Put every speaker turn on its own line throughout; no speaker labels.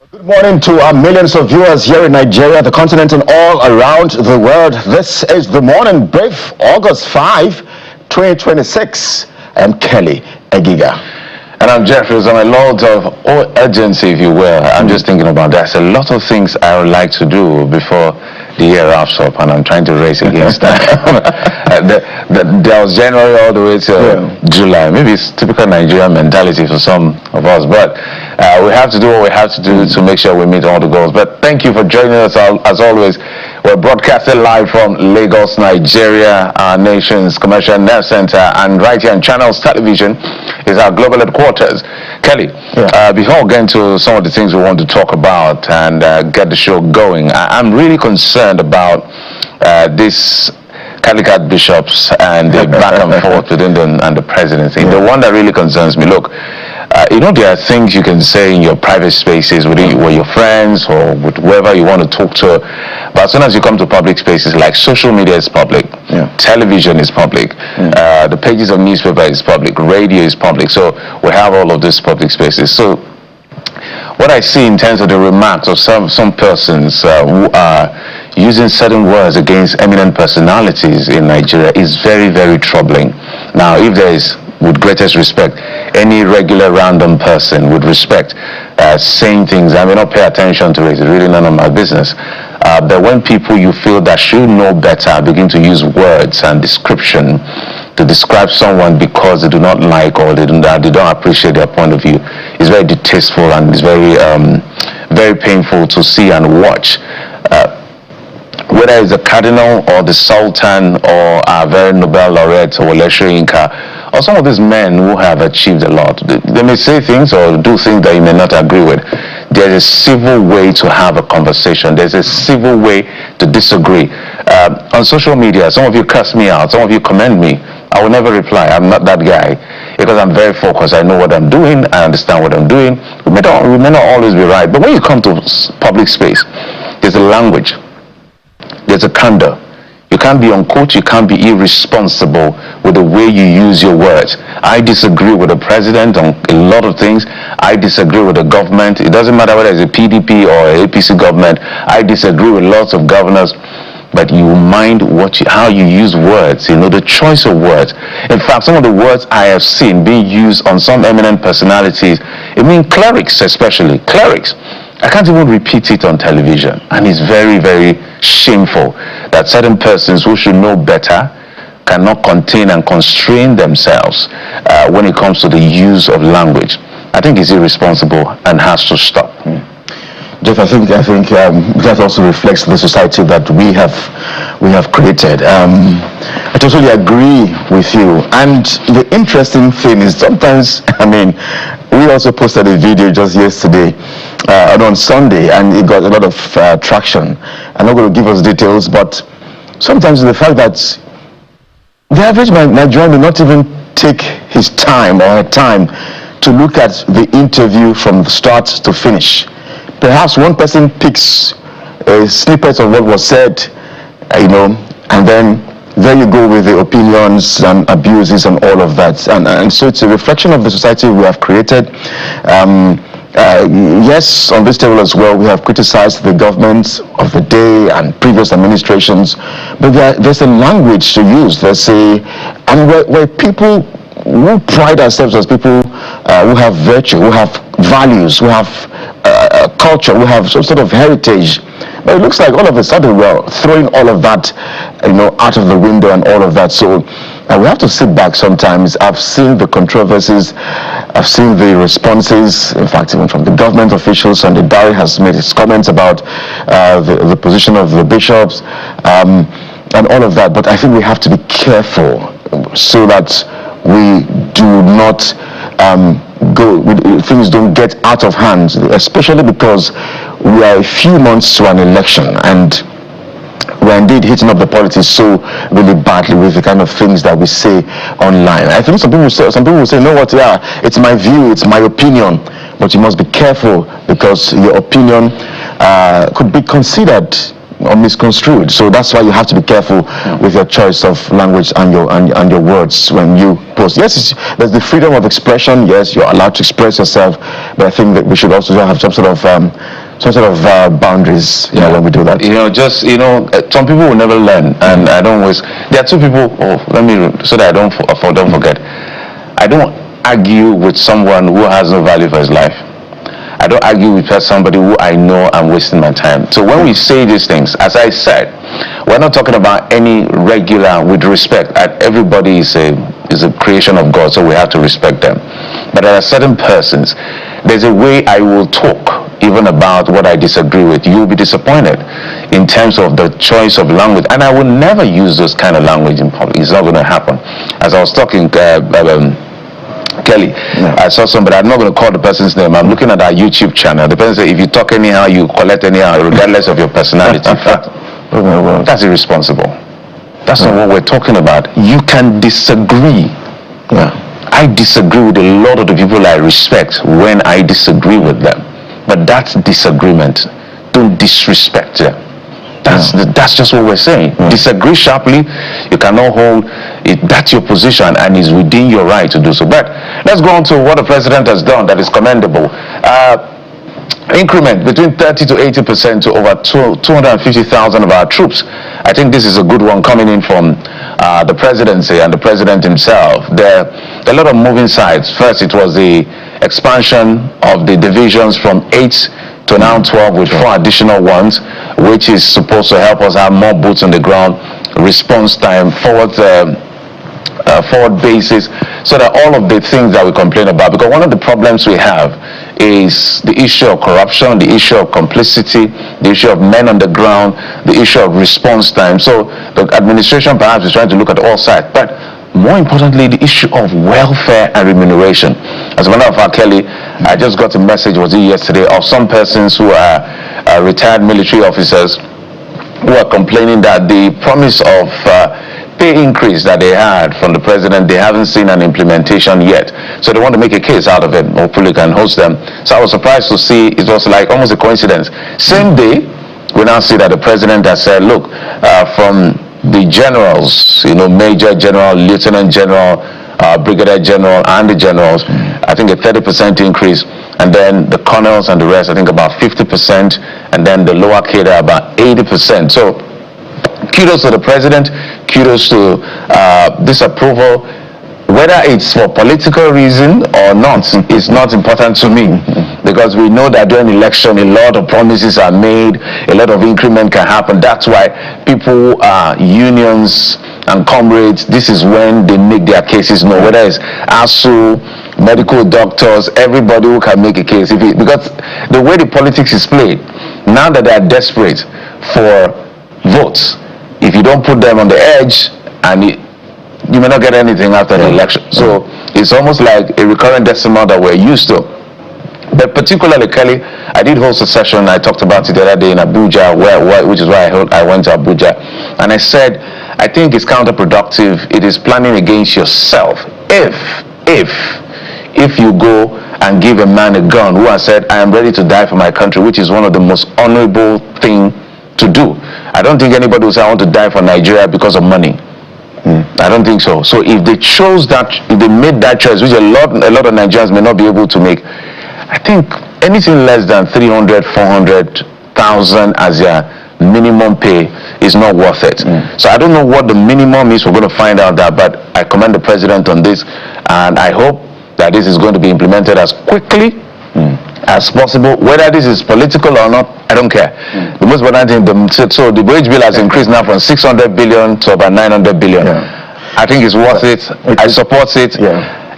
Good morning to our millions of viewers here in Nigeria, the continent, and all around the world. This is the Morning Brief, August 5, 2026. I am Kelly Egiga.
And I'm Jeffrey. On a lot of urgency, if you will. I'm just thinking about that. There's a lot of things I would like to do before the year wraps up, and I'm trying to race against that. There was January all the way to July. Maybe it's typical Nigerian mentality for some of us, but we have to do what we have to do to make sure we meet all the goals. But thank you for joining us. As always, we're broadcasting live from Lagos, Nigeria, our nation's commercial nerve center, and right here on Channels Television is our global headquarters. Kelly, before we get into some of the things we want to talk about and get the show going, I'm really concerned about this Calicut bishops and the back and forth within them and the presidency. The one that really concerns me, look, there are things you can say in your private spaces with your friends or with whoever you want to talk to, but as soon as you come to public spaces, like social media is public, television is public, the pages of newspaper is public, radio is public, so we have all of these public spaces. So what I see in terms of the remarks of some persons who are using certain words against eminent personalities in Nigeria is very, very troubling. Now, if there is, with greatest respect, any regular random person would respect saying things, I may not pay attention to it, it's really none of my business. But when people you feel that should know better begin to use words and description to describe someone because they do not like or they don't appreciate their point of view, it's very distasteful and it's very, very painful to see and watch. Whether it's the cardinal or the sultan or our very Nobel laureate or Inca, or some of these men who have achieved a lot, they may say things or do things that you may not agree with. There's a civil way to have a conversation. There's a civil way to disagree. On social media, some of you curse me out, some of you commend me. I will never reply. I'm not that guy because I'm very focused. I know what I'm doing. I understand what I'm doing. We may not always be right, but when you come to public space, there's a language. There's a candor. You can't be uncoached, you can't be irresponsible with the way you use your words. I disagree with the president on a lot of things. I disagree with the government. It doesn't matter whether it's a PDP or an APC government. I disagree with lots of governors. But you mind how you use words, the choice of words. In fact, some of the words I have seen being used on some eminent personalities, clerics especially, clerics. I can't even repeat it on television, and it's very, very shameful that certain persons who should know better cannot contain and constrain themselves when it comes to the use of language. I think it's irresponsible and has to stop.
Jeff, I think that also reflects the society that we have created. I totally agree with you. And the interesting thing is sometimes, we also posted a video just yesterday on Sunday, and it got a lot of traction. I'm not going to give us details, but sometimes the fact that the average Nigerian will not even take his time or her time to look at the interview from the start to finish. Perhaps one person picks a snippet of what was said, and then there you go with the opinions and abuses and all of that. And so it's a reflection of the society we have created. Yes, on this table as well, we have criticized the government of the day and previous administrations, but there's a language to use. Where people who pride ourselves as people who have virtue, who have values, who have culture, who have some sort of heritage. But it looks like all of a sudden we're throwing all of that, out of the window and all of that. So we have to sit back sometimes. I've seen the controversies, I've seen the responses, in fact, even from the government officials. And the Dari has made his comments about the position of the bishops and all of that. But I think we have to be careful so that we do not things don't get out of hand, especially because we are a few months to an election, and we're indeed hitting up the politics so really badly with the kind of things that we say online. I think some people will say, no, what, it's my view, it's my opinion, but you must be careful because your opinion could be considered or misconstrued. So that's why you have to be careful with your choice of language and your words when you post. Yes, there's the freedom of expression. Yes, you're allowed to express yourself, but I think that we should also have some sort of boundaries, when we do that.
Some people will never learn, and I don't always. There are two people. So that I don't forget. I don't argue with someone who has no value for his life. I don't argue with somebody who I know I'm wasting my time. So when we say these things, as I said, we're not talking about any regular, with respect. Everybody is a creation of God, so we have to respect them. But there are certain persons, there's a way I will talk, even about what I disagree with. You'll be disappointed in terms of the choice of language. And I will never use those kind of language in public. It's not going to happen. As I was talking, Kelly, I saw somebody, I'm not going to call the person's name, I'm looking at our YouTube channel. The person said, if you talk anyhow, you collect anyhow, regardless of your personality. That's irresponsible. That's not what we're talking about. You can disagree. I disagree with a lot of the people I respect when I disagree with them. But that's disagreement. Don't disrespect them. That's just what we're saying. Disagree sharply. You cannot hold it. That's your position, and it's within your right to do so. But let's go on to what the president has done that is commendable. Increment between 30 to 80% to over 250,000 of our troops. I think this is a good one coming in from the presidency and the president himself. There are a lot of moving sides. First, it was the expansion of the divisions from 8 to now 12 with 4 additional ones, which is supposed to help us have more boots on the ground, response time, forward basis, so that all of the things that we complain about, because one of the problems we have is the issue of corruption, the issue of complicity, the issue of men on the ground, the issue of response time. So the administration perhaps is trying to look at all sides, but more importantly, the issue of welfare and remuneration. As a matter of fact, Kelly, I just got a message, was it yesterday, of some persons who are retired military officers who are complaining that the promise of pay increase that they had from the president, they haven't seen an implementation yet. So they want to make a case out of it. Hopefully can host them. So I was surprised to see, it was like almost a coincidence. Same day, we now see that the president has said, look, from the generals, Major General, Lieutenant General, Brigadier General, and the generals, I think a 30% increase, and then the colonels and the rest, I think about 50%, and then the lower cadre about 80%. So kudos to the president, kudos to this approval. Whether it's for political reason or not is not important to me, because we know that during election a lot of promises are made, a lot of increment can happen. That's why people, unions and comrades, this is when they make their cases known, whether it's ASU, medical doctors, everybody who can make a case. Because the way the politics is played, now that they are desperate for votes, if you don't put them on the edge, and you may not get anything after the election. So it's almost like a recurrent decimal that we're used to. But particularly, Kelly, I did host a session, I talked about it the other day in Abuja, which is why I went to Abuja. And I said, I think it's counterproductive. It is planning against yourself. If you go and give a man a gun who has said, I am ready to die for my country, which is one of the most honorable thing to do. I don't think anybody will say, I want to die for Nigeria because of money. I don't think so. So if they chose that, if they made that choice, which a lot of Nigerians may not be able to make, I think anything less than 300, 400,000 as their minimum pay is not worth it. So I don't know what the minimum is. We're going to find out that, but I commend the president on this, and I hope that this is going to be implemented as quickly as possible. Whether this is political or not, I don't care. The most important thing, so the wage bill has increased now from 600 billion to about 900 billion. I think it's worth it. I support it.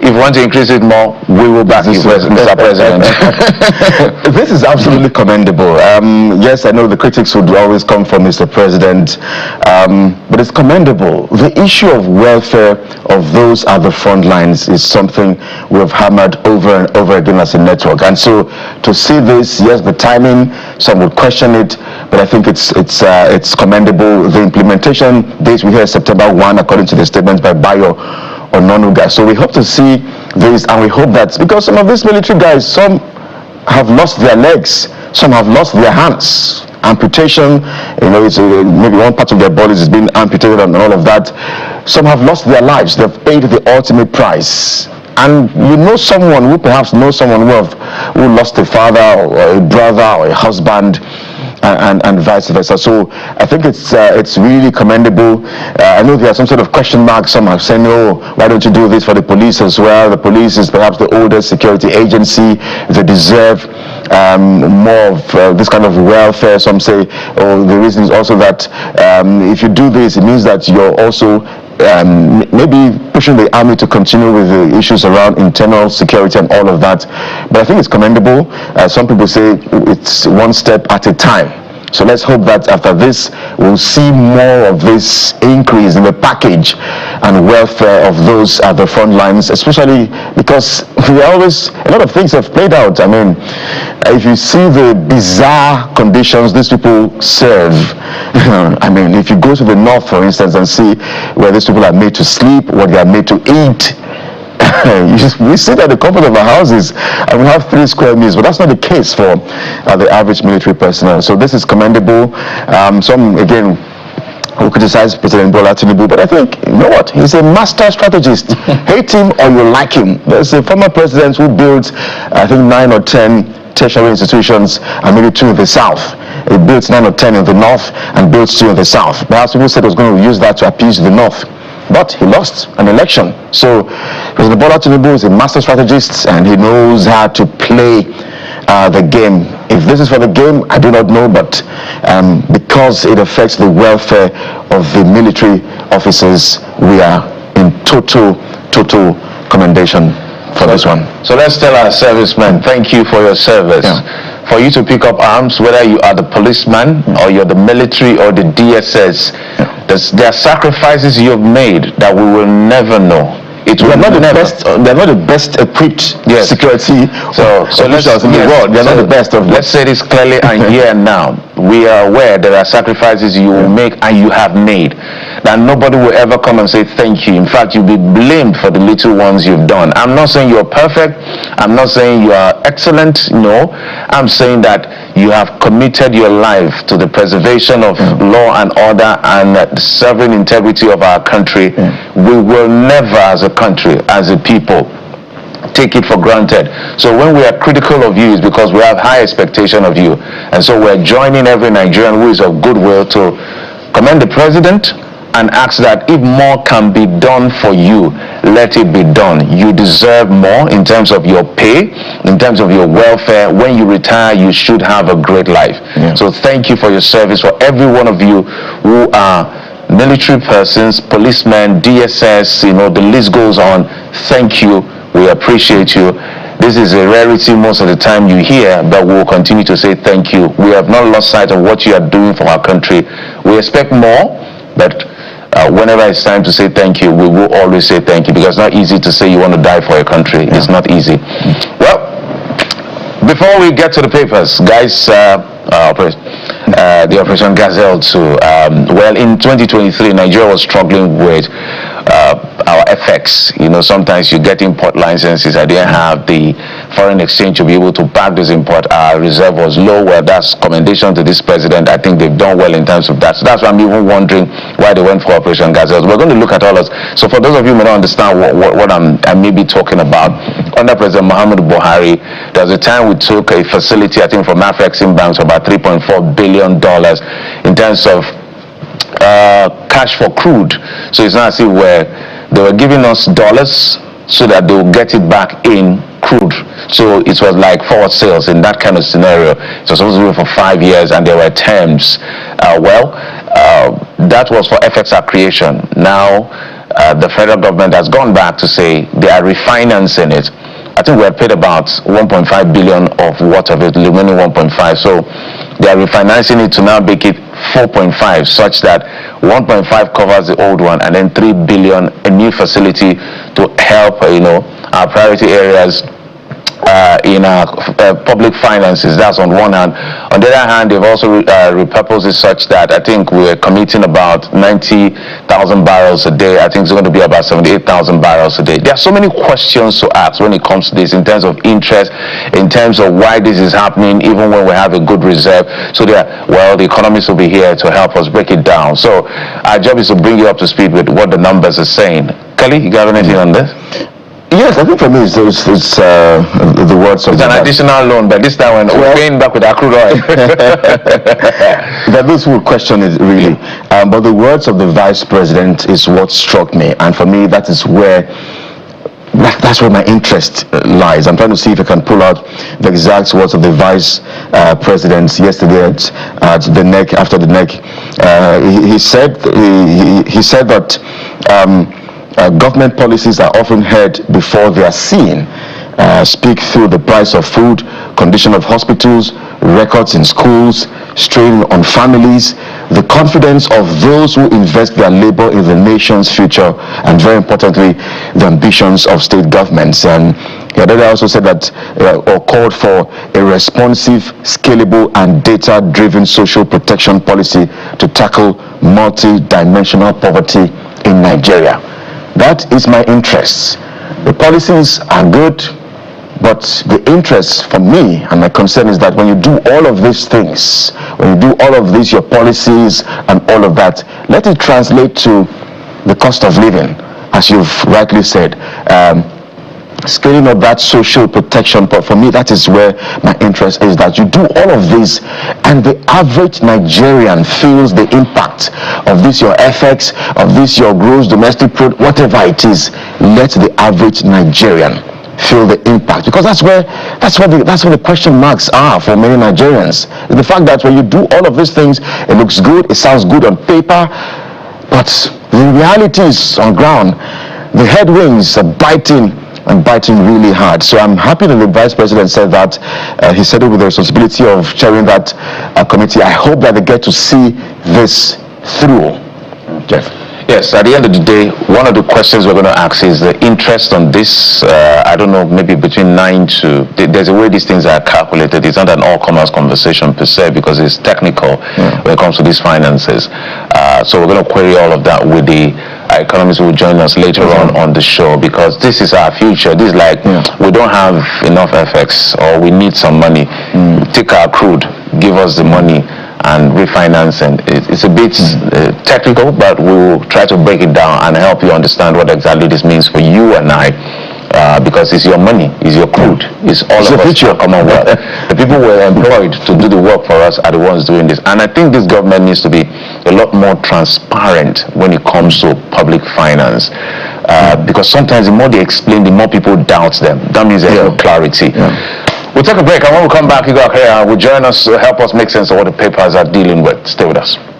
If you want to increase it more, we will back you, Mr. President.
This is absolutely commendable. Yes, I know the critics would always come from Mr. President, but it's commendable. The issue of welfare of those at the front lines is something we have hammered over and over again as a network. And so to see this, yes, the timing, some would question it, but I think it's commendable. The implementation date we hear is September 1, according to the statements by Bayo Ononuga. So we hope to see this, and we hope that, because some of these military guys, some have lost their legs, some have lost their hands, amputation. It's maybe one part of their bodies is being amputated and all of that. Some have lost their lives. They've paid the ultimate price. And someone who perhaps knows someone who lost a father or a brother or a husband, and vice versa. So I think it's really commendable. I know there are some sort of question marks. Some have said, no, why don't you do this for the police as well? The police is perhaps the oldest security agency. They deserve more of this kind of welfare. Some say, the reason is also that if you do this, it means that you're also maybe pushing the army to continue with the issues around internal security and all of that. But I think it's commendable. Some people say it's one step at a time. So let's hope that after this, we'll see more of this increase in the package and welfare of those at the front lines, especially because a lot of things have played out. I mean, if you see the bizarre conditions these people serve, I mean, if you go to the north, for instance, and see where these people are made to sleep, what they are made to eat, we sit at the comfort of our houses and we have 3 square meals, but that's not the case for the average military personnel. So this is commendable. Some, again, who criticize President Bola Tinubu, but I think, he's a master strategist. Hate him or you like him. There's a former president who built, I think, 9 or 10 tertiary institutions and maybe 2 in the south. He built 9 or 10 in the north and built 2 in the south. Perhaps people said he was going to use that to appease the north. But he lost an election. So President Bola Tinubu is a master strategist and he knows how to play the game. If this is for the game, I do not know, but because it affects the welfare of the military officers, we are in total commendation for this one.
So let's tell our servicemen, thank you for your service. Yeah. For you to pick up arms, whether you are the policeman or you're the military or the DSS, there are sacrifices you have made that we will never know.
They're not the best equipped security officials in the world. They're not the best of them.
Let's say this clearly and here and now. We are aware there are sacrifices you will make and you have made. That nobody will ever come and say thank you. In fact, you'll be blamed for the little ones you've done. I'm not saying you're perfect. I'm not saying you are excellent. No. I'm saying that you have committed your life to the preservation of law and order and the sovereign integrity of our country. We will never, as a country, as a people, take it for granted. So when we are critical of you, it's because we have high expectation of you. And so we're joining every Nigerian who is of goodwill to commend the president and ask that if more can be done for you, let it be done. You deserve more in terms of your pay, in terms of your welfare. When you retire, you should have a great life. So thank you for your service. For every one of you who are military persons, policemen, DSS, the list goes on. Thank you. We appreciate you. This is a rarity most of the time you hear, but we will continue to say thank you. We have not lost sight of what you are doing for our country. We expect more, but whenever it's time to say thank you, we will always say thank you, because it's not easy to say you want to die for your country. It's not easy. Well, before we get to the papers, guys, the Operation Gazelle too. Well, in 2023, Nigeria was struggling with our FX. Sometimes you get import licenses. I didn't have the foreign exchange to be able to back this import. Our reserve was low. Well, that's commendation to this president. I think they've done well in terms of that. So that's why I'm even wondering why they went for Operation Gazelle. We're going to look at all of this. So for those of you who may not understand what I may be talking about, under President Muhammadu Buhari, there was a time we took a facility, I think, from Afrexim Bank for about $3.4 billion in terms of cash for crude. So it's not as if they were giving us dollars so that they will get it back in crude. So it was like forward sales in that kind of scenario. It was supposed to be for 5 years and there were terms. That was for FXR creation. Now the federal government has gone back to say they are refinancing it. I think we had paid about 1.5 billion of what of it, remaining 1.5. So they are refinancing it to now make it 4.5, such that 1.5 covers the old one, and then 3 billion, a new facility to help, our priority areas in our public finances. That's on one hand. On the other hand, they've also repurposed it such that I think we're committing about 90,000 barrels a day. I think it's going to be about 78,000 barrels a day. There are so many questions to ask when it comes to this in terms of interest, in terms of why this is happening, even when we have a good reserve. So the economists will be here to help us break it down. So our job is to bring you up to speed with what the numbers are saying. Kelly, you got anything on this?
Yes, I think for me it's the words of
it's an additional loan, but this time we're paying back with accrued oil.
That those who question it really, but the words of the vice president is what struck me, and for me that's where my interest lies. I'm trying to see if I can pull out the exact words of the vice president yesterday at the NEC. After the NEC, he said that. Government policies are often heard before they are seen. Speak through the price of food, condition of hospitals, records in schools, strain on families, the confidence of those who invest their labor in the nation's future, and very importantly, the ambitions of state governments. And Yadeda also said that, or called for a responsive, scalable, and data-driven social protection policy to tackle multi-dimensional poverty in Nigeria. That is my interest. The policies are good, but the interest for me and my concern is that when you do all of these things, when you do all of these, your policies and all of that, let it translate to the cost of living, as you've rightly said. Scaling up that social protection, but for me that is where my interest is, that you do all of this and the average Nigerian feels the impact of this, your FX, of this, your gross domestic product, whatever it is. Let the average Nigerian feel the impact, because that's where the question marks are for many Nigerians. The fact that when you do all of these things, it looks good, it sounds good on paper, but the reality is on ground. The headwinds are biting really hard. So I'm happy that the vice president said that. He said it with the responsibility of chairing that committee. I hope that they get to see this through. Jeff.
Yes, at the end of the day, one of the questions we're going to ask is the interest on this. I don't know, maybe between 9 to... There's a way these things are calculated. It's not an all-commerce conversation per se, because it's technical when it comes to these finances. So we're going to query all of that with the economists who will join us later on the show, because this is our future. This is like, we don't have enough FX, or we need some money. Take our crude, give us the money, and refinance. And it's a bit technical, but we'll try to break it down and help you understand what exactly this means for you and I, because it's your money, it's your crude, it's all of us, future Commonwealth. The people who are employed to do the work for us are the ones doing this. And I think this government needs to be a lot more transparent when it comes to public finance, because sometimes the more they explain, the more people doubt them. That means there's no clarity. We'll take a break, and when we come back, Igor Akrea will join us to help us make sense of what the papers are dealing with. Stay with us.